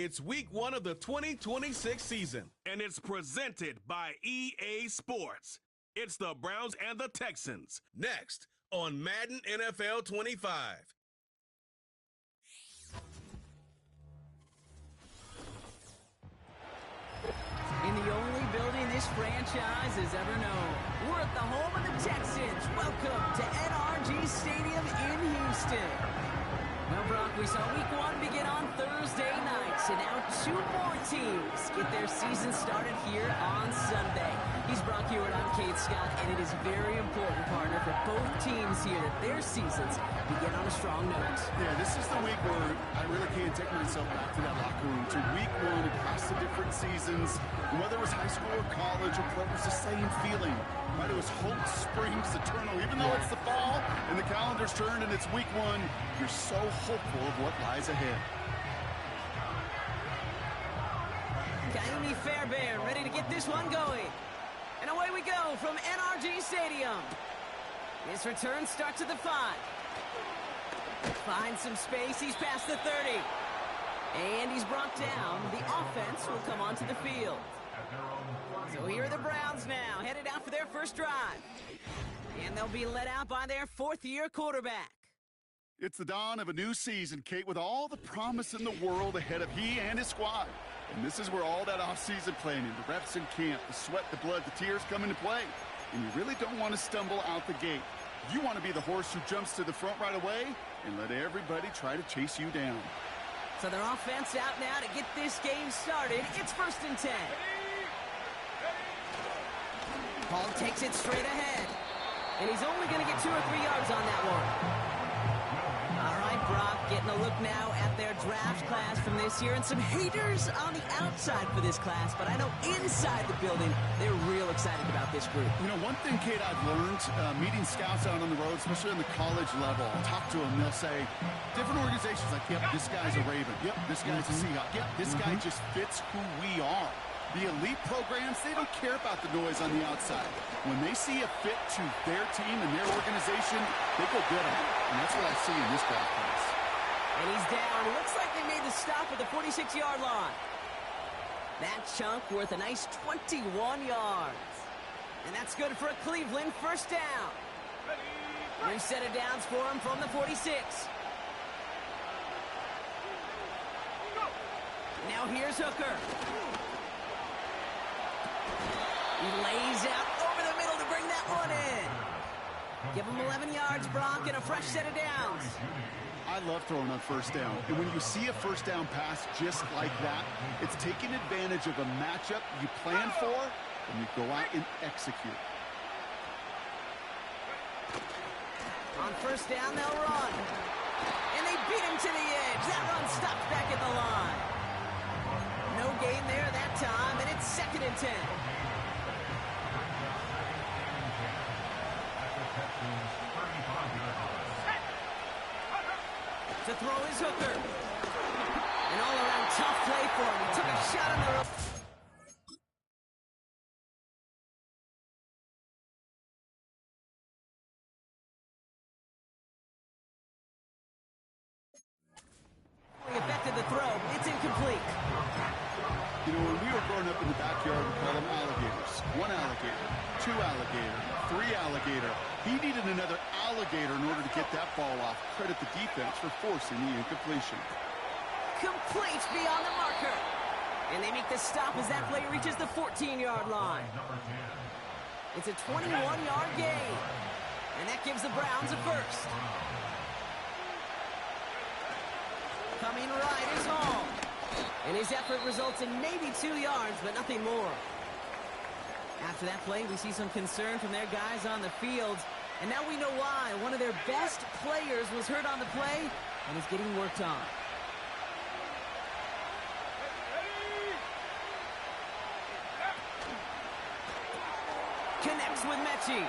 It's week 1 of the 2026 season, and it's presented by EA Sports. It's the Browns and the Texans. Next on Madden NFL 25. In the only building this franchise has ever known. We're at the home of the Texans. Welcome to NRG Stadium in Houston. Well, Brock, we saw week 1 begin on Thursday night, so now 2 more teams get their season started here on Sunday. He's Brock Hewitt, I'm Kate Scott, and it is very important, partner, for both teams here that their seasons begin on a strong note. Yeah, this is the week where I really can't take myself back to that locker room, to week 1 across the different seasons. And whether it was high school or college or pro, it was the same feeling. Right? It was hope springs eternal. Even though it's the fall and the calendar's turned and it's week 1, you're so hopeful of what lies ahead. Kaimi Fairbairn ready to get this one going. And away we go from NRG Stadium. His return starts at the 5. Finds some space. He's past the 30. And he's brought down. The offense will come onto the field. So here are the Browns now, headed out for their first drive. And they'll be led out by their 4th-year quarterback. It's the dawn of a new season, Kate, with all the promise in the world ahead of he and his squad. And this is where all that off-season planning, the reps in camp, the sweat, the blood, the tears come into play. And you really don't want to stumble out the gate. You want to be the horse who jumps to the front right away and let everybody try to chase you down. So their offense out now to get this game started. It's 1st and 10. Paul takes it straight ahead. And he's only going to get 2 or 3 yards on that one. All right, Brock getting a look now at their draft class from this year. And some haters on the outside for this class. But I know inside the building, they're real excited about this group. You know, one thing, Kate, I've learned, meeting scouts out on the road, especially on the college level, I'll talk to them, they'll say, different organizations like, yep, this guy's a Raven. Yep, this guy's a Seahawk. Yep, this guy just fits who we are. The elite programs, they don't care about the noise on the outside. When they see a fit to their team and their organization, they go get them. And that's what I see in this draft class. And he's down. Looks like they made the stop at the 46-yard line. That chunk worth a nice 21 yards. And that's good for a Cleveland first down. 3 set of downs for him from the 46. Now here's Hooker. He lays out over the middle to bring that one in. Give him 11 yards, Brock, and a fresh set of downs. I love throwing on first down. And when you see a first down pass just like that, it's taking advantage of a matchup you plan for, and you go out and execute. On first down, they'll run. And they beat him to the edge. That run stopped back at the line. No gain there that time, and it's 2nd and 10. To throw is Hooker. An all-around tough play for him. He took a shot on the road. He affected the throw. It's incomplete. You know, when we were growing up in the backyard, we called them alligators. 1 alligator, 2 alligator, 3 alligator. He needed another alligator in order to get that ball off. Credit the defense for forcing the incompletion. Complete beyond the marker. And they make the stop as that play reaches the 14-yard line. It's a 21-yard gain. And that gives the Browns a first. Coming right is Hall. And his effort results in maybe 2 yards, but nothing more. After that play, we see some concern from their guys on the field. And now we know why. One of their best players was hurt on the play and is getting worked on. Connects with Mechie.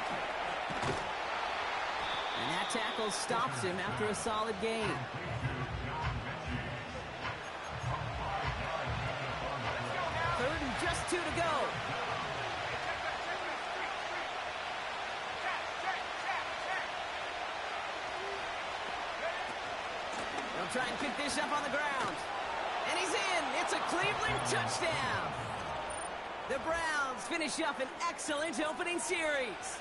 And that tackle stops him after a solid gain. Third and just 2 to go. They'll try and pick this up on the ground. And he's in. It's a Cleveland touchdown. The Browns finish up an excellent opening series.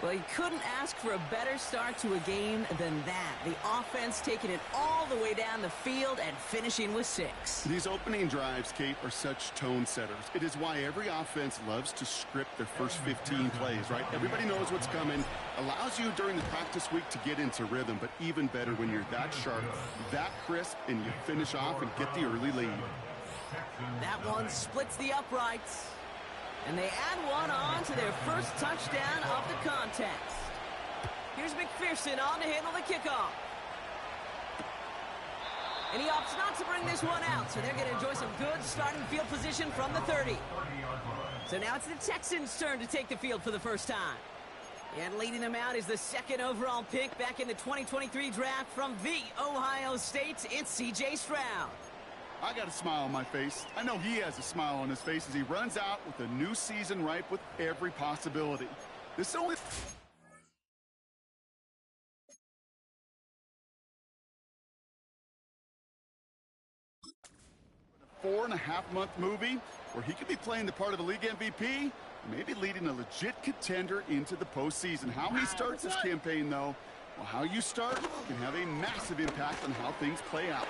Well, you couldn't ask for a better start to a game than that. The offense taking it all the way down the field and finishing with 6. These opening drives, Kate, are such tone setters. It is why every offense loves to script their first 15 plays, right? Everybody knows what's coming. Allows you during the practice week to get into rhythm, but even better when you're that sharp, that crisp, and you finish off and get the early lead. That one splits the uprights. And they add one on to their first touchdown of the contest. Here's McPherson on to handle the kickoff. And he opts not to bring this one out, so they're going to enjoy some good starting field position from the 30. So now it's the Texans' turn to take the field for the first time. And leading them out is the 2nd overall pick back in the 2023 draft from the Ohio State. It's C.J. Stroud. I got a smile on my face. I know he has a smile on his face as he runs out with a new season ripe with every possibility. This only... 4.5-month movie where he could be playing the part of the league MVP, maybe leading a legit contender into the postseason. How he starts his campaign, though, well, how you start can have a massive impact on how things play out.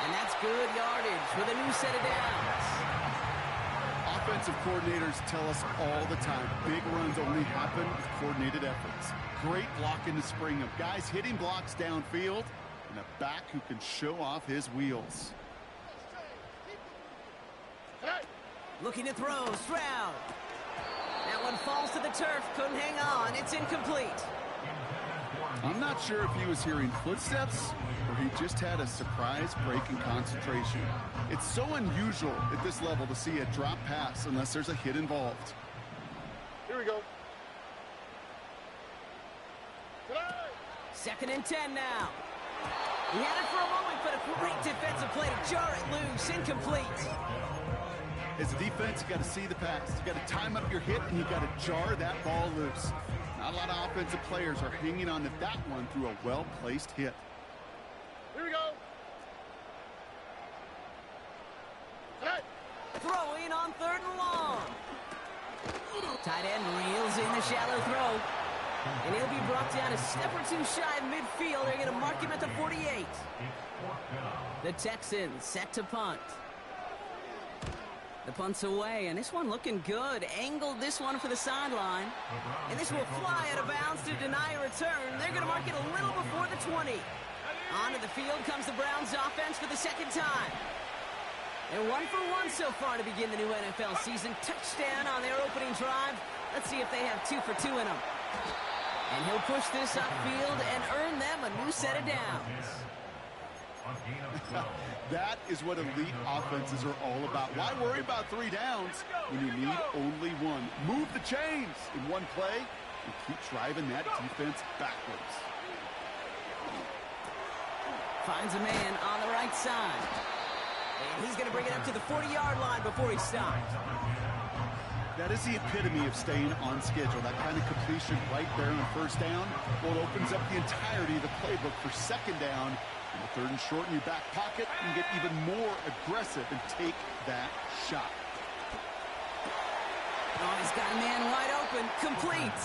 And that's good yardage with a new set of downs. Offensive coordinators tell us all the time, big runs only happen with coordinated efforts. Great block in the spring of guys hitting blocks downfield and a back who can show off his wheels. Looking to throw, Stroud. That one falls to the turf, couldn't hang on, it's incomplete. I'm not sure if he was hearing footsteps or he just had a surprise break in concentration. It's so unusual at this level to see a drop pass unless there's a hit involved. Here we go. 2nd and 10 now. He had it for a moment, but a great defensive play to jar it loose, incomplete. As a defense, you got to see the pass. You got to time up your hit, and you got to jar that ball loose. Not a lot of offensive players are hanging on to that one through a well-placed hit. Here we go. Throwing on 3rd and long. Tight end reels in the shallow throw. And he'll be brought down a step or two shy of midfield. They're going to mark him at the 48. The Texans set to punt. The punt's away, and this one looking good. Angled this one for the sideline. And this will fly out of bounds to deny a return. They're going to mark it a little before the 20. Onto the field comes the Browns offense for the 2nd time. They're 1 for 1 so far to begin the new NFL season. Touchdown on their opening drive. Let's see if they have 2 for 2 in them. And he'll push this upfield and earn them a new set of downs. That is what elite offenses are all about. Why worry about 3 downs when you need only 1? Move the chains in one play and keep driving that defense backwards. Finds a man on the right side. And he's going to bring it up to the 40-yard line before he stops. That is the epitome of staying on schedule. That kind of completion right there on 1st down. Well, it opens up the entirety of the playbook for 2nd down. In the 3rd and short in your back pocket, you can get even more aggressive and take that shot. Oh, he's got a man wide open. Complete.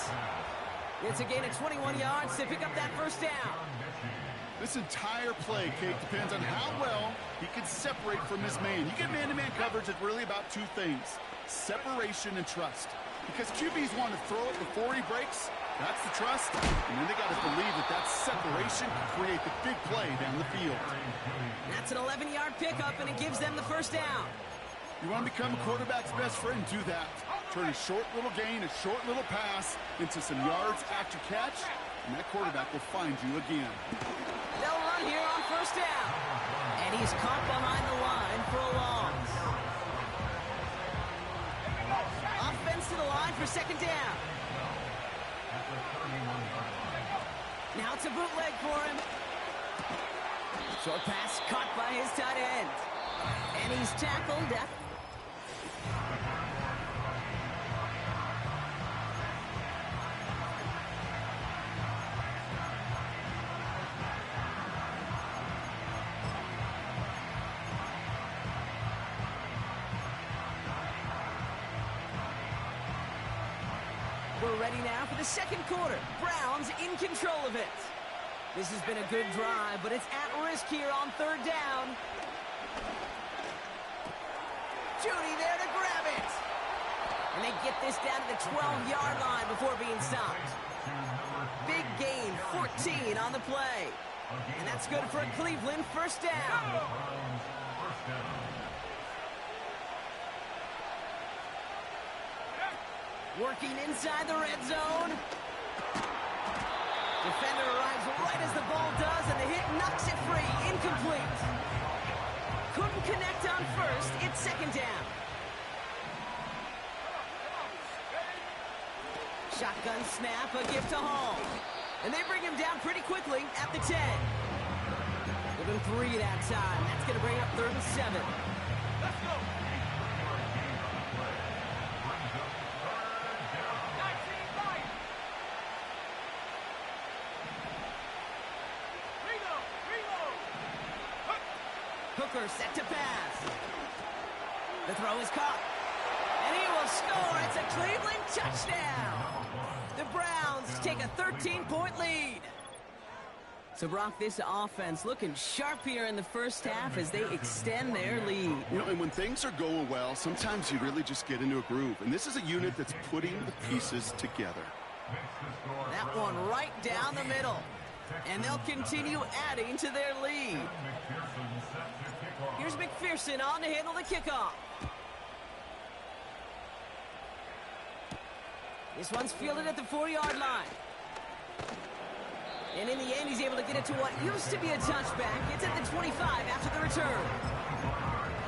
It's a gain of 21 yards to pick up that 1st down. This entire play, Kate, depends on how well he can separate from his man. You get man-to-man coverage, it's really about 2 things. Separation and trust. Because QBs want to throw it before he breaks. That's the trust. And then they got to believe that that separation can create the big play down the field. That's an 11-yard pickup, and it gives them the 1st down. You want to become a quarterback's best friend, do that. Turn a short little gain, a short little pass into some yards after catch, and that quarterback will find you again. They'll run here on 1st down. And he's caught behind the line for a loss. Offense to the line for 2nd down. Now it's a bootleg for him. Short pass caught by his tight end. And he's tackled at... we're ready now for the second quarter. Browns in control of it. This has been a good drive, but it's at risk here on third down. Judy there to grab it. And they get this down to the 12-yard line before being stopped. Big gain, 14 on the play. And that's good for a Cleveland first down. Working inside the red zone. Defender arrives right as the ball does, and the hit knocks it free. Incomplete. Couldn't connect on first. It's second down. Shotgun snap, a gift to Hall. And they bring him down pretty quickly at the 10. Give him 3 that time. That's going to bring up 3rd and 7. Let's go. Hooker set to pass. The throw is caught. And he will score. It's a Cleveland touchdown. The Browns take a 13-point lead. So, Brock, this offense looking sharp here in the first half as they extend their lead. You know, and when things are going well, sometimes you really just get into a groove. And this is a unit that's putting the pieces together. That one right down the middle. And they'll continue adding to their lead. Here's McPherson on to handle the kickoff. This one's fielded at the 4-yard line. And in the end, he's able to get it to what used to be a touchback. It's at the 25 after the return.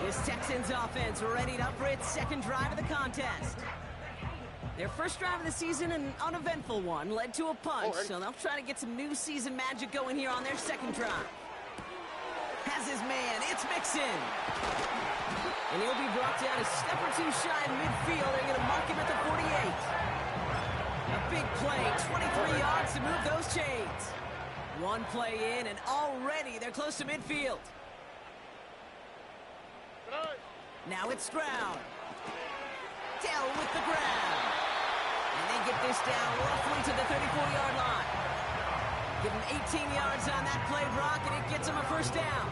This Texans offense readied up for its second drive of the contest. Their first drive of the season, an uneventful one, led to a punch, so they'll try to get some new season magic going here on their second drive. Has his man, it's Mixon. And he'll be brought down a step or two shy in midfield. They're going to mark him at the 48. A big play, 23 yards to move those chains. One play in, and already they're close to midfield. Now it's Stroud. Dell with the grab. And they get this down roughly to the 34-yard line. Give him 18 yards on that play, Brock, and it gets him a first down.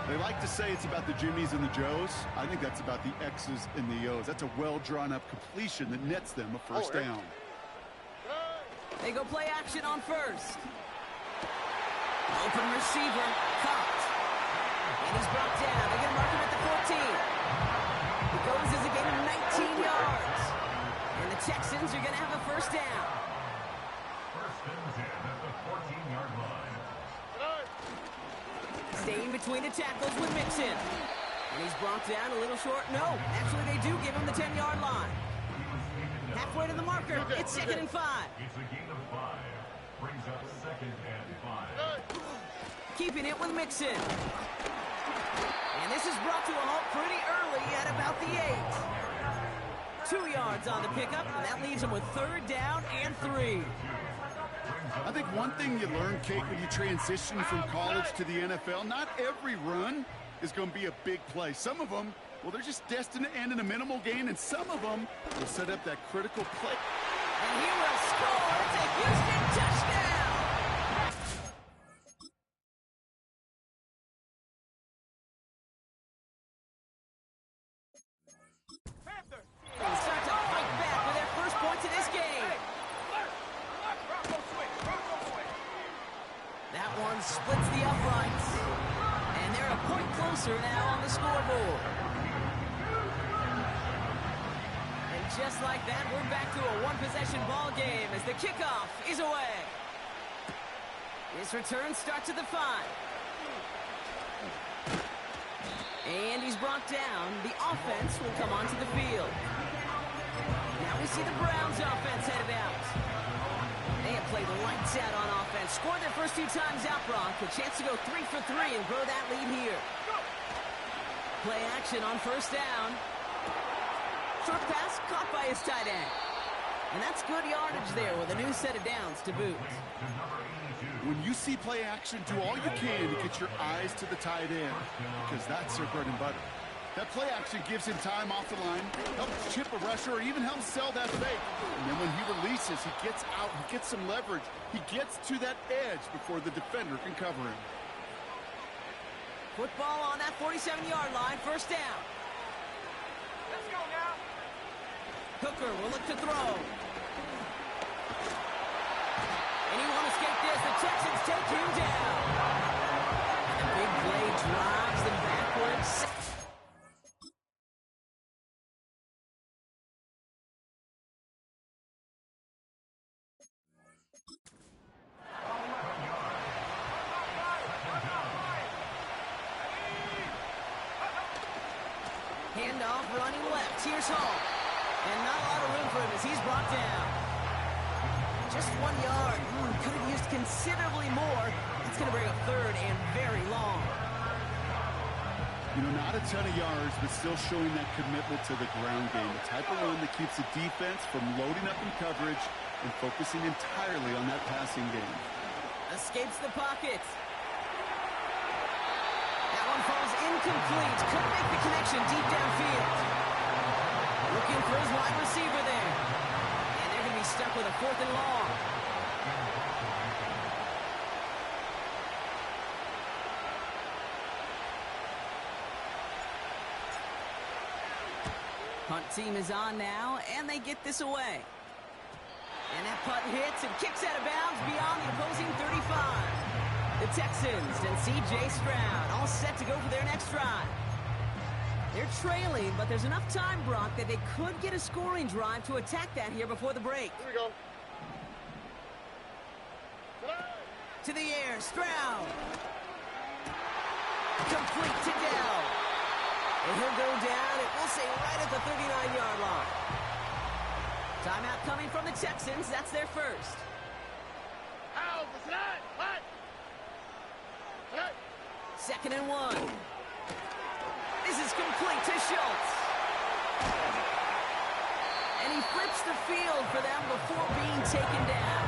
They like to say it's about the Jimmies and the Joes. I think that's about the X's and the O's. That's a well-drawn-up completion that nets them a first down. They go play action on first. Open receiver, caught. And he's brought down. They're going to mark him at the 14. It goes as a gain of 19 yards. And the Texans are going to have a first down. First and 10 at the 14-yard line. Staying between the tackles with Mixon. And he's brought down a little short. No, actually they do give him the 10-yard line. Halfway to the marker. It's 2nd and 5. It's a gain of 5. Brings up 2nd and 5. Keeping it with Mixon. And this is brought to a halt pretty early at about the 8. 2 yards on the pickup, and that leaves him with 3rd down and 3. I think one thing you learn, Kate, when you transition from college to the NFL, not every run is going to be a big play. Some of them, well, they're just destined to end in a minimal gain, and some of them will set up that critical play. And he will score. It's a Houston touchdown. They start to fight back with their first points of this game. That one splits the uprights. And they're a point closer now on the scoreboard. And just like that, we're back to a one-possession ball game as the kickoff is away. This return starts at the 5. And he's brought down. The offense will come onto the field. Now we see the Browns offense headed out. They have played lights out on offense. Scored their first 2 times out, Brock. A chance to go 3 for 3 and grow that lead here. Play action on first down. Short pass caught by his tight end. And that's good yardage there with a new set of downs to boot. When you see play action, do all you can to get your eyes to the tight end, because that's their bread and butter. That play action gives him time off the line, helps chip a rusher, or even helps sell that fake. And then when he releases, he gets out, he gets some leverage. He gets to that edge before the defender can cover him. Football on that 47-yard line, first down. Let's go now. Hooker will look to throw. And he won't escape this. The Texans take him down. And the big play drives them backwards. Handoff running left. Here's Hall. And not a lot of room for him as he's brought down. Just 1 yard. Could have used considerably more. It's going to bring up third and very long. You know, not a ton of yards, but still showing that commitment to the ground game. The type of run that keeps the defense from loading up in coverage and focusing entirely on that passing game. Escapes the pocket. That one falls incomplete. Couldn't make the connection deep downfield. Looking for his wide receiver there. And they're going to be stuck with a 4th and long. Punt team is on now, and they get this away. And that punt hits and kicks out of bounds beyond the opposing 35. The Texans and C.J. Stroud all set to go for their next drive. They're trailing, but there's enough time, Brock, that they could get a scoring drive to attack that here before the break. Here we go. To the air, Stroud. Complete to Dell. And he'll go down, and we'll say right at the 39-yard line. Timeout coming from the Texans. That's their first. Out, tonight. What? 2nd and 1. This is complete to Schultz. And he flips the field for them before being taken down.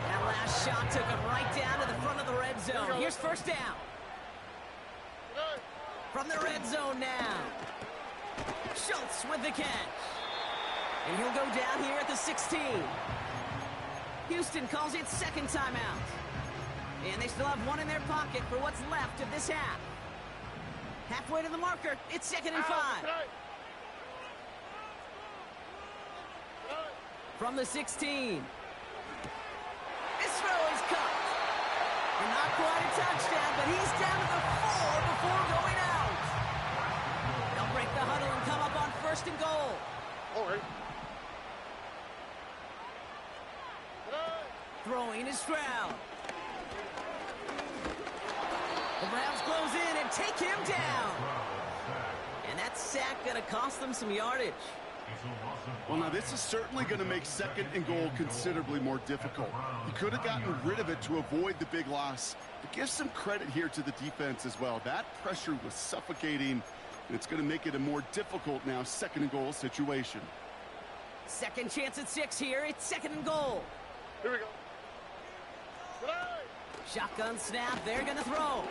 That last shot took him right down to the front of the red zone. Here's first down. From the red zone now. Schultz with the catch. And he'll go down here at the 16. Houston calls it second timeout. And they still have one in their pocket for what's left of this half. Halfway to the marker, it's 2nd and 5. From the 16. This throw is caught. And not quite a touchdown, but he's down to the 4 before going out. They'll break the huddle and come up on 1st and goal. All right. Throwing is Stroud. The Browns close in and take him down. And that sack going to cost them some yardage. Well, now this is certainly going to make 2nd and goal considerably more difficult. He could have gotten rid of it to avoid the big loss. But give some credit here to the defense as well. That pressure was suffocating, and it's going to make it a more difficult now 2nd and goal situation. Second chance at 6 here. It's 2nd and goal. Here we go. Shotgun snap. They're going to throw.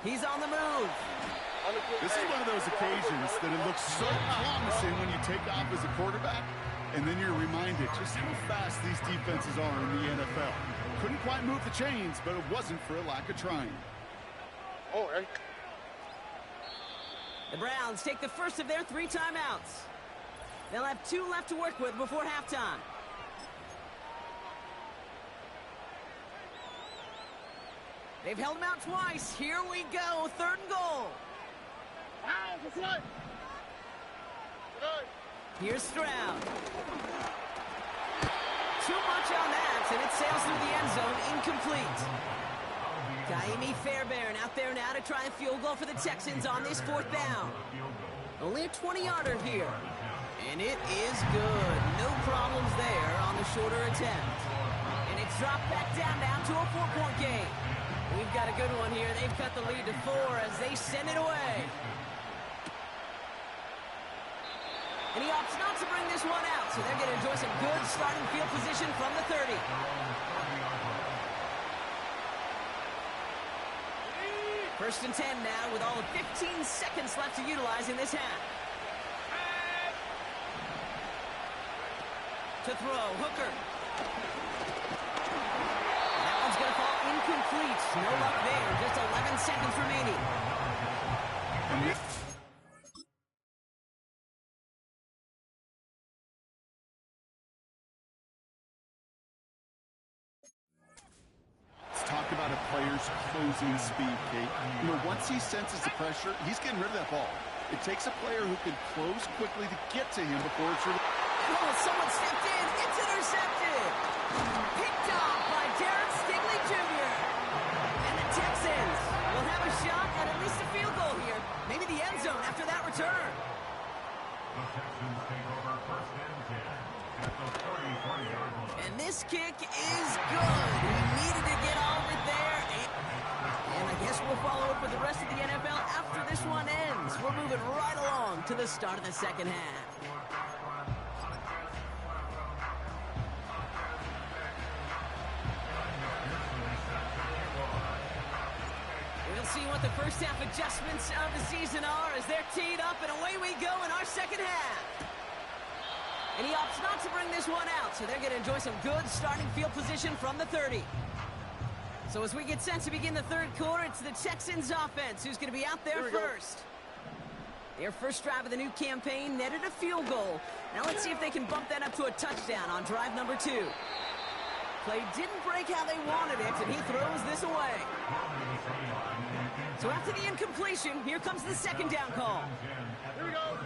He's on the move. This is one of those occasions that it looks so promising when you take off as a quarterback, and then you're reminded just how fast these defenses are in the NFL. Couldn't quite move the chains, but it wasn't for a lack of trying. All right. The Browns take the first of their 3 timeouts. They'll have 2 left to work with before halftime. They've held him out twice. Here we go. 3rd and goal. Here's Stroud. Too much on that, and it sails through the end zone, incomplete. Kaimi Fairbairn out there now to try a field goal for the Texans on this 4th down. Only a 20-yarder here. And it is good. No problems there on the shorter attempt. And it's dropped back down now to a 4-point game. We've got a good one here. They've cut the lead to 4 as they send it away. And he opts not to bring this one out, so they're going to enjoy some good starting field position from the 30. First and 10 now with all of 15 seconds left to utilize in this half. To throw, Hooker. That one's going to fall incomplete. No luck there. Just 11 seconds remaining. Let's talk about a player's closing speed, Kate. You know, once he senses the pressure, he's getting rid of that ball. It takes a player who can close quickly to get to him before it's released. Oh, someone stepped in. It's intercepted. Picked off by Derek Stingley Jr. And the Texans will have a shot at least a field goal here. Maybe the end zone after that return. The Texans take over first and 10 at the 40-yard line. And this kick is good. He needed to get all of it there. And I guess we'll follow up with the rest of the NFL after this one ends. We're moving right along to the start of the second half. We'll see what the first half adjustments of the season are as they're teed up, and away we go in our second half. And he opts not to bring this one out, so they're going to enjoy some good starting field position from the 30. So as we get set to begin the third quarter, it's the Texans offense who's going to be out there first. Their first drive of the new campaign netted a field goal. Now let's see if they can bump that up to a touchdown on drive number 2. Play didn't break how they wanted it, and he throws this away. So after the incompletion, here comes the second down call. Here we go.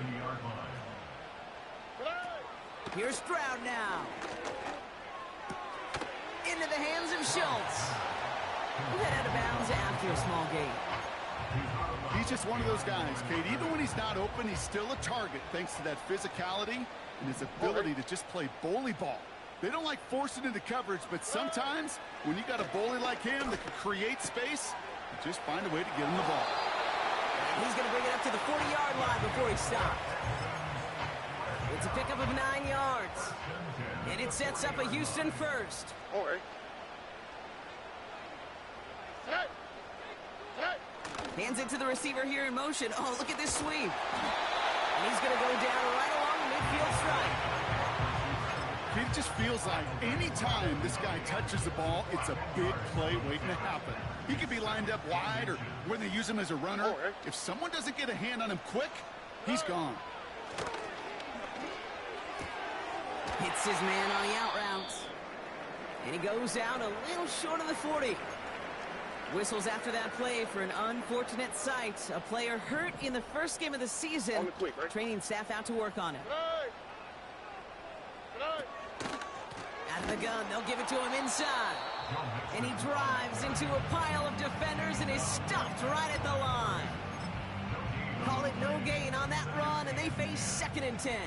Here's Stroud now. Into the hands of Schultz. Head out of bounds after a small gain. He's just one of those guys, Kate. Even when he's not open, he's still a target thanks to that physicality and his ability to just play bully ball. They don't like forcing into coverage, but sometimes when you got a bully like him that can create space, you just find a way to get him the ball. And he's going to bring it up to the 40-yard line before he stopped. It's a pickup of 9 yards. And it sets up a Houston first. All right. Hands it to the receiver here in motion. Oh, look at this sweep. And he's going to go down right along the midfield stripe. It just feels like any time this guy touches the ball, it's a big play waiting to happen. He could be lined up wide or when they use him as a runner. If someone doesn't get a hand on him quick, he's gone. Hits his man on the out route. And he goes out a little short of the 40. Whistles after that play for an unfortunate sight. A player hurt in the first game of the season. Training staff out to work on it. Out of the gun, they'll give it to him inside. And he drives into a pile of defenders and is stopped right at the line. Call it no gain on that run, and they face second and 10.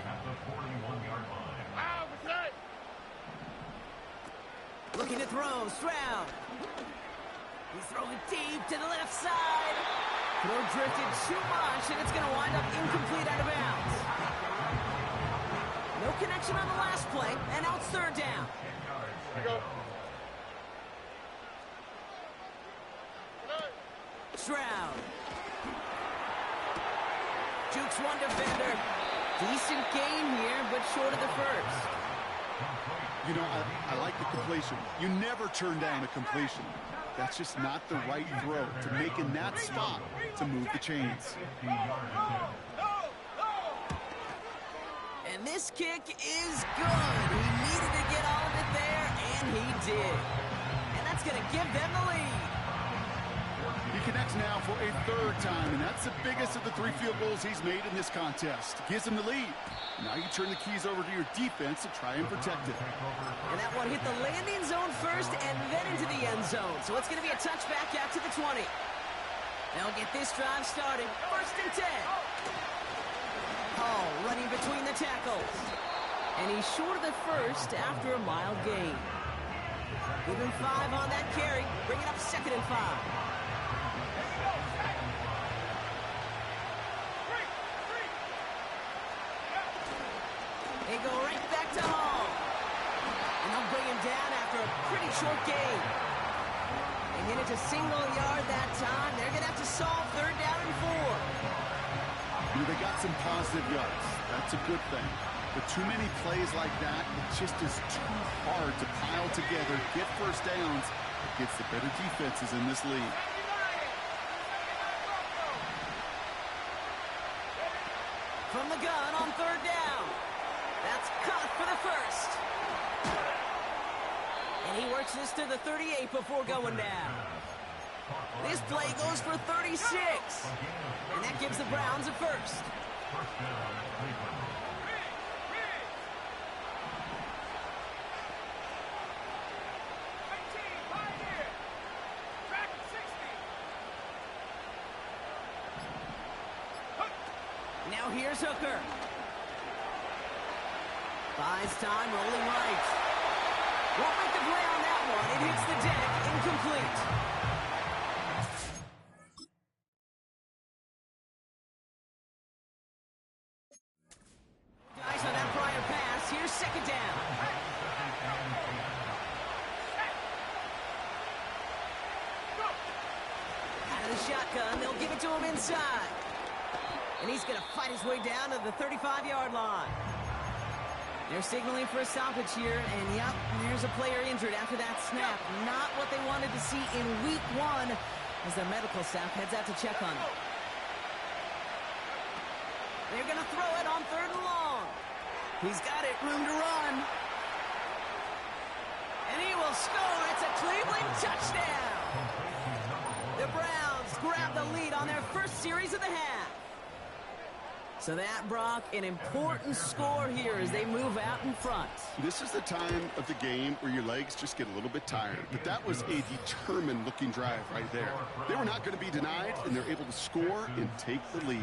Looking to throw, Stroud. He's throwing deep to the left side. Throw drifted too much, and it's going to wind up incomplete out of bounds. No connection on the last play, and now it's third down. Stroud. Jukes one defender. Decent gain here, but short of the first. You know, I like the completion. You never turn down a completion. That's just not the right throw to make in that spot to move the chains. And this kick is good. He needed to get all of it there, and he did. And that's going to give them the lead. He connects now for a third time, and that's the biggest of the 3 field goals he's made in this contest. Gives him the lead. Now you turn the keys over to your defense to try and protect it. And that one hit the landing zone first and then into the end zone. So it's going to be a touchback out to the 20. They'll get this drive started. First and 10. Hall running between the tackles. And he's short of the first after a mild gain. Give him 5 on that carry. Bring it up second and 5. They go right back to Hall. And they'll bring him down after a pretty short gain. They get it to single yard that time. They're going to have to solve 3rd down and 4. They got some positive yards. That's a good thing. But too many plays like that, it just is too hard to pile together, get first downs against the better defenses in this league. From the gun on 3rd down. That's caught for the first. And he works this to the 38 before going down. This play goes for 36. And that gives the Browns a first. Now here's Hooker. Buys time, rolling right. Won't make the play on that one. It hits the deck, incomplete. Guys on that prior pass. Here's 2nd down. Out of the shotgun, they'll give it to him inside. And he's going to fight his way down to the 35-yard line. They're signaling for a stoppage here, and yep, there's a player injured after that snap. Not what they wanted to see in week 1 as their medical staff heads out to check on him. They're going to throw it on 3rd and long. He's got it, room to run. And he will score. It's a Cleveland touchdown. The Browns grab the lead on their first series of the half. So that, Brock, an important score here as they move out in front. This is the time of the game where your legs just get a little bit tired. But that was a determined-looking drive right there. They were not going to be denied, and they're able to score and take the lead.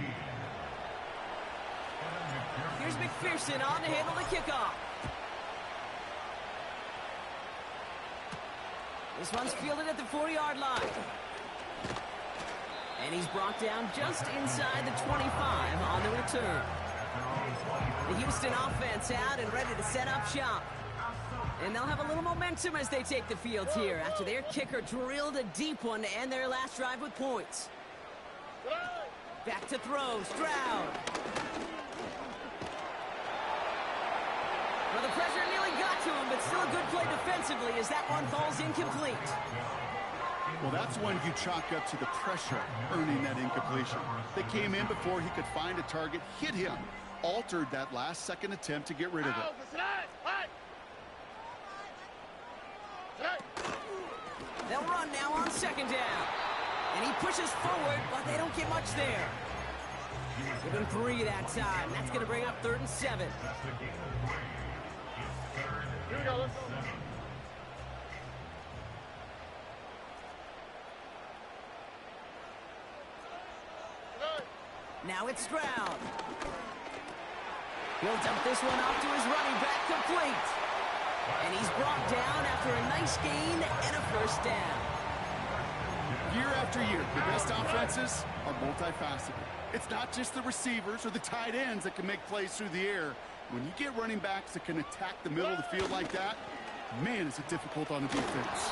Here's McPherson on to handle the kickoff. This one's fielded at the 40-yard line. And he's brought down just inside the 25 on the return. The Houston offense out and ready to set up shop. And they'll have a little momentum as they take the field here after their kicker drilled a deep one to end their last drive with points. Back to throw, Stroud. Well, the pressure nearly got to him, but still a good play defensively as that one falls incomplete. Well, that's one you chalk up to the pressure earning that incompletion. They came in before he could find a target, hit him, altered that last-second attempt to get rid of it. They'll run now on 2nd down. And he pushes forward, but they don't get much there. Give him 3 that time. That's going to bring up 3rd and 7. Here we go, let's go. Now it's Stroud. He'll dump this one off to his running back, complete. And he's brought down after a nice gain and a first down. Year after year, the best offenses are multifaceted. It's not just the receivers or the tight ends that can make plays through the air. When you get running backs that can attack the middle of the field like that, man, is it difficult on the defense.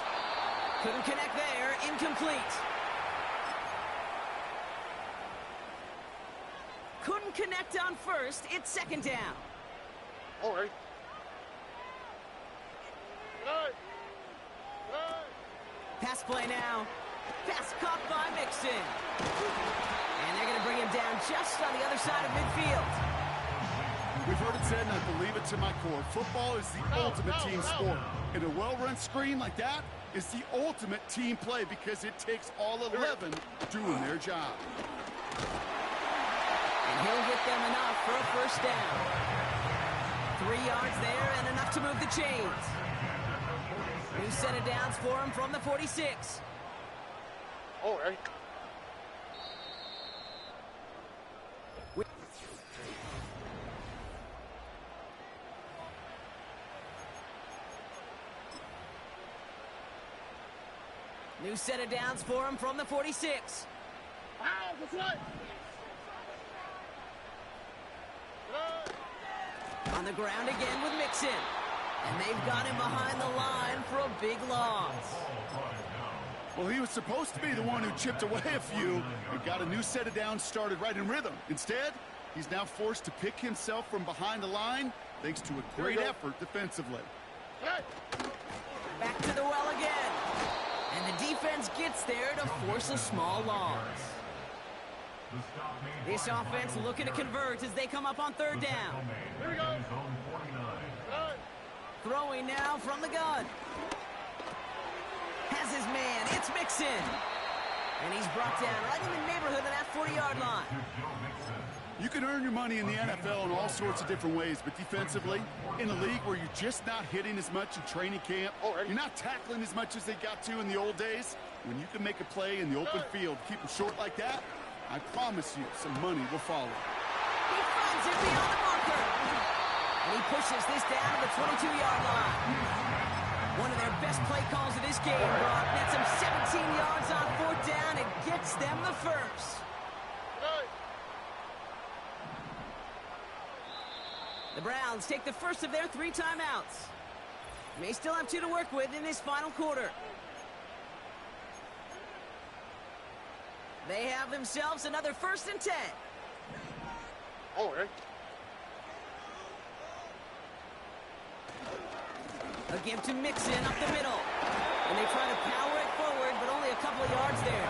Couldn't connect there, incomplete. Couldn't connect on first, it's 2nd down. All right. Pass play now. Pass caught by Mixon. And they're going to bring him down just on the other side of midfield. We've heard it said, and I believe it to my core, football is the ultimate team sport. And a well-run screen like that is the ultimate team play because it takes all 11 doing their job. And he'll get them enough for a first down. 3 yards there and enough to move the chains. New set of downs for him from the 46. All right. New set of downs for him from the 46. That's right. On the ground again with Mixon. And they've got him behind the line for a big loss. Well, he was supposed to be the one who chipped away a few and got a new set of downs started right in rhythm. Instead, he's now forced to pick himself from behind the line thanks to a great effort defensively. Back to the well again. And the defense gets there to force a small loss. This offense looking to convert as they come up on third down. Here we go. Throwing now from the gun. Has his man. It's Mixon. And he's brought down right in the neighborhood of that 40-yard line. You can earn your money in the NFL in all sorts of different ways, but defensively, in a league where you're just not hitting as much in training camp, you're not tackling as much as they got to in the old days, when you can make a play in the open field, keep them short like that, I promise you some money will follow. He finds it beyond the marker. And he pushes this down to the 22-yard line. One of their best play calls of this game, Brock. Nets them 17 yards on fourth down and gets them the first. The Browns take the first of their 3 timeouts. They still have 2 to work with in this final quarter. They have themselves another 1st and 10. Oh, right. A give to Mixon up the middle. And they try to power it forward, but only a couple of yards there.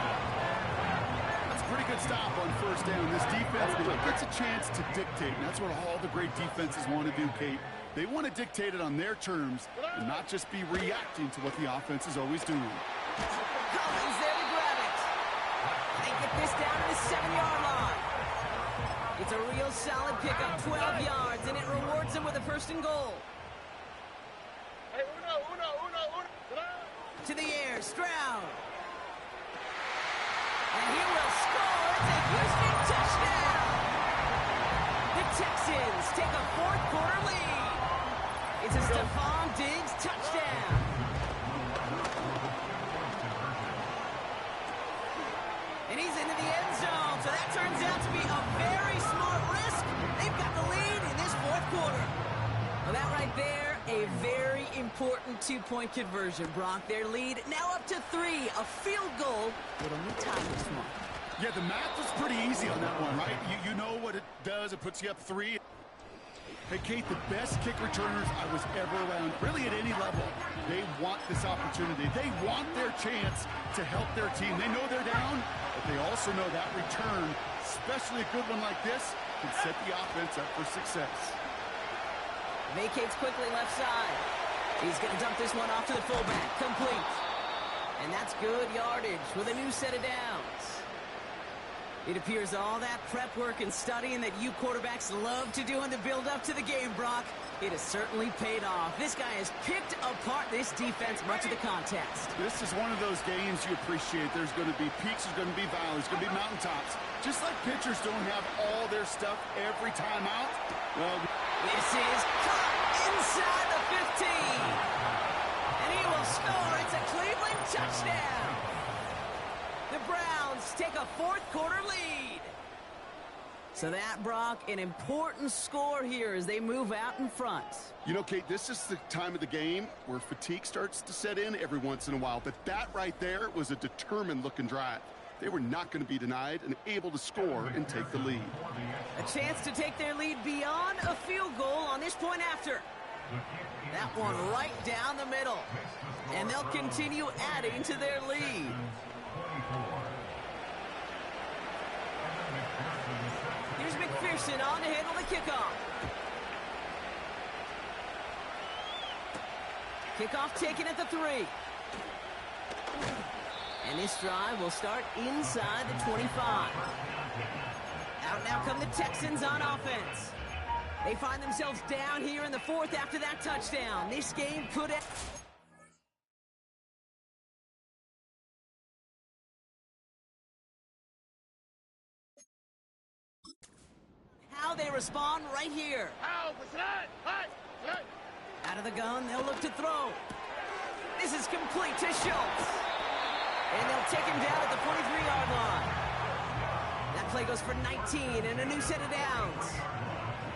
That's a pretty good stop on first down. This defense gets a chance to dictate, and that's what all the great defenses want to do, Kate. They want to dictate it on their terms and not just be reacting to what the offense is always doing. Collins there to grab it. They get this down to the 7-yard line. It's a real solid pickup, 12 yards, and it rewards them with a 1st and goal. Hey, uno. To the air, Stroud. And he will score. It's a Houston touchdown. The Texans take a 4th quarter lead. It's a Stephon Diggs touchdown. And he's into the end zone, so that turns out to be a very smart risk. They've got the lead in this 4th quarter. Well, that right there, a very important 2-point conversion, Brock. Their lead now up to 3. A field goal would only tie this one. Yeah, the math was pretty easy on that one, right? You know what it does. It puts you up 3. Hey, Kate, the best kick returners I was ever around, really at any level, they want this opportunity. They want their chance to help their team. They know they're down, but they also know that return, especially a good one like this, can set the offense up for success. Vacates quickly left side. He's going to dump this one off to the fullback. Complete. And that's good yardage with a new set of downs. It appears all that prep work and studying that you quarterbacks love to do in the build-up to the game, Brock, it has certainly paid off. This guy has picked apart this defense much of the contest. This is one of those games you appreciate. There's going to be peaks, there's going to be valleys, there's going to be mountaintops. Just like pitchers don't have all their stuff every time out, well, this is caught inside the 15. And he will score. It's a Cleveland touchdown. The Browns take a 4th quarter lead. So that, Brock, an important score here as they move out in front. You know, Kate, this is the time of the game where fatigue starts to set in every once in a while. But that right there was a determined-looking drive. They were not going to be denied and able to score and take the lead. A chance to take their lead beyond a field goal on this point after. That one right down the middle. And they'll continue adding to their lead. Here's McPherson on to handle the kickoff. Kickoff taken at the 3. And this drive will start inside the 25. Out now come the Texans on offense. They find themselves down here in the 4th after that touchdown. This game could end. How they respond right here. Out of the gun, they'll look to throw. This is complete to Schultz. And they'll take him down at the 43-yard line. That play goes for 19 and a new set of downs.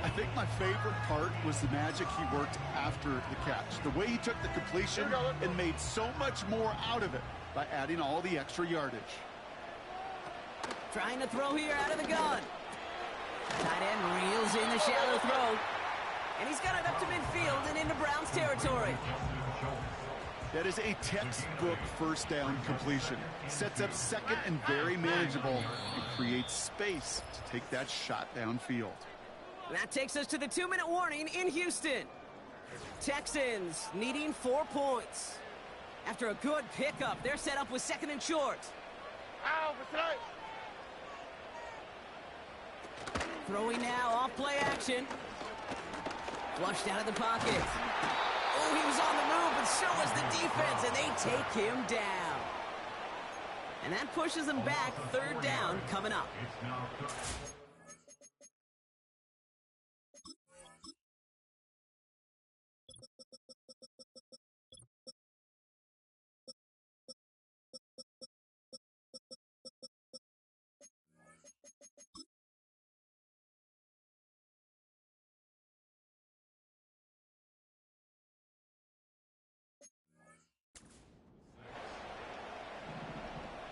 I think my favorite part was the magic he worked after the catch. The way he took the completion and made so much more out of it. by adding all the extra yardage. Trying to throw here out of the gun. Tight end reels in the shallow throw. And he's got it up to midfield and into Browns territory. That is a textbook first down completion. Sets up second and very manageable and creates space to take that shot downfield. That takes us to the 2-minute warning in Houston. Texans needing 4 points. After a good pickup, they're set up with second and short. Ow, beside. Throwing now off play action. Flushed out of the pocket. Oh, he was on the move, but so was the defense, and they take him down. And that pushes them back. 3rd down coming up.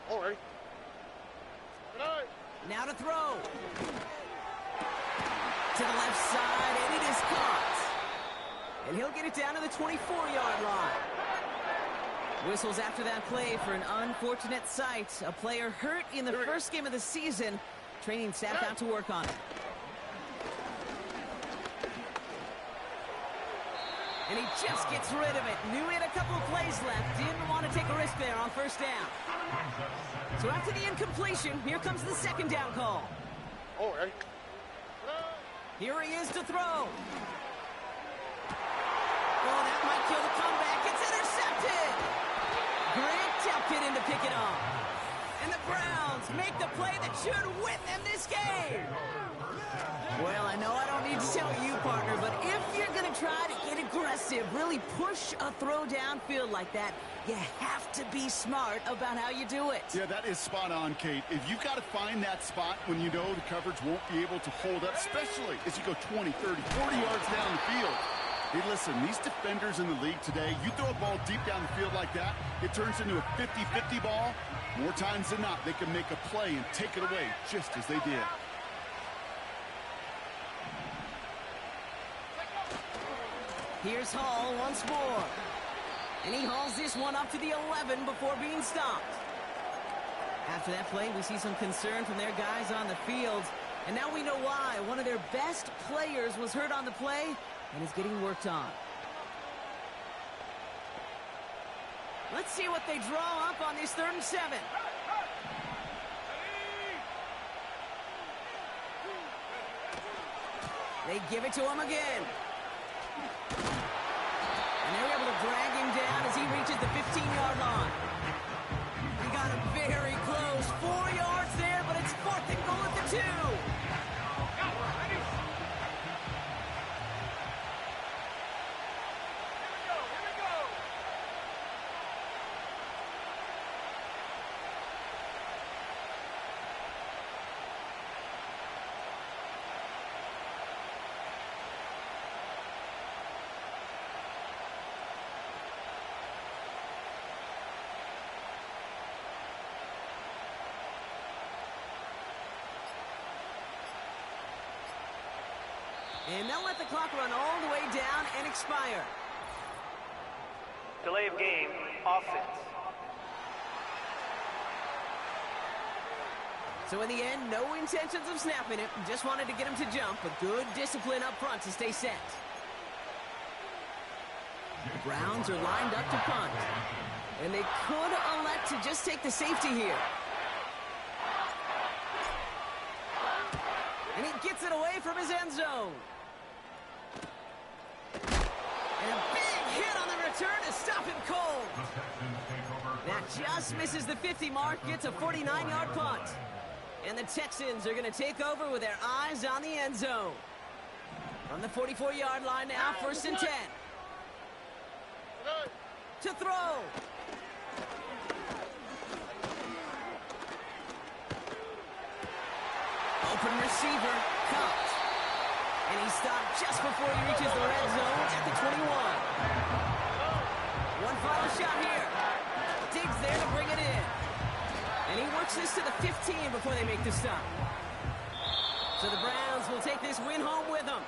All right. Now to throw. To the left side, and it is caught. And he'll get it down to the 24-yard line. Whistles after that play for an unfortunate sight. A player hurt in the first game of the season. Training staff out to work on it. And he just gets rid of it. Knew he had a couple of plays left. Didn't want to take a risk there on first down. So after the incompletion, here comes the 2nd down call. All right. Here he is to throw. Oh, that might kill the comeback. It's intercepted. Grant Delpit in to pick it off. And the Browns make the play that should win them this game. Well, I know I don't need to tell you, partner, but if you're going to try to get aggressive, really push a throw downfield like that, you have to be smart about how you do it. Yeah, that is spot on, Kate. If you've got to find that spot when you know the coverage won't be able to hold up, especially as you go 20, 30, 40 yards down the field. Hey, listen, these defenders in the league today, you throw a ball deep down the field like that, it turns into a 50-50 ball. More times than not, they can make a play and take it away just as they did. Here's Hall once more. And he hauls this one up to the 11 before being stopped. After that play, we see some concern from their guys on the field. And now we know why. One of their best players was hurt on the play and is getting worked on. Let's see what they draw up on this 3rd and 7. They give it to him again. And they're able to drag him down as he reaches the 15-yard line. He got him very close. 4 yards there, but it's 4th and goal at the 2. And they'll let the clock run all the way down and expire. Delay of game, offense. So in the end, no intentions of snapping it. Just wanted to get him to jump, but good discipline up front to stay set. The Browns are lined up to punt. And they could elect to just take the safety here. And he gets it away from his end zone. And a big hit on the return to stop him cold. That just misses the 50 mark, gets a 49-yard punt. And the Texans are going to take over with their eyes on the end zone. From the 44-yard line now, 1st and 10. To throw. Open receiver, comes. And he stopped just before he reaches the red zone at the 21. One final shot here. Diggs there to bring it this to the 15 before they make the stop. So the Browns will take this win home with them.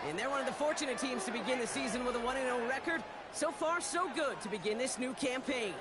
And they're one of the fortunate teams to begin the season with a 1-0 record. So far, so good to begin this new campaign.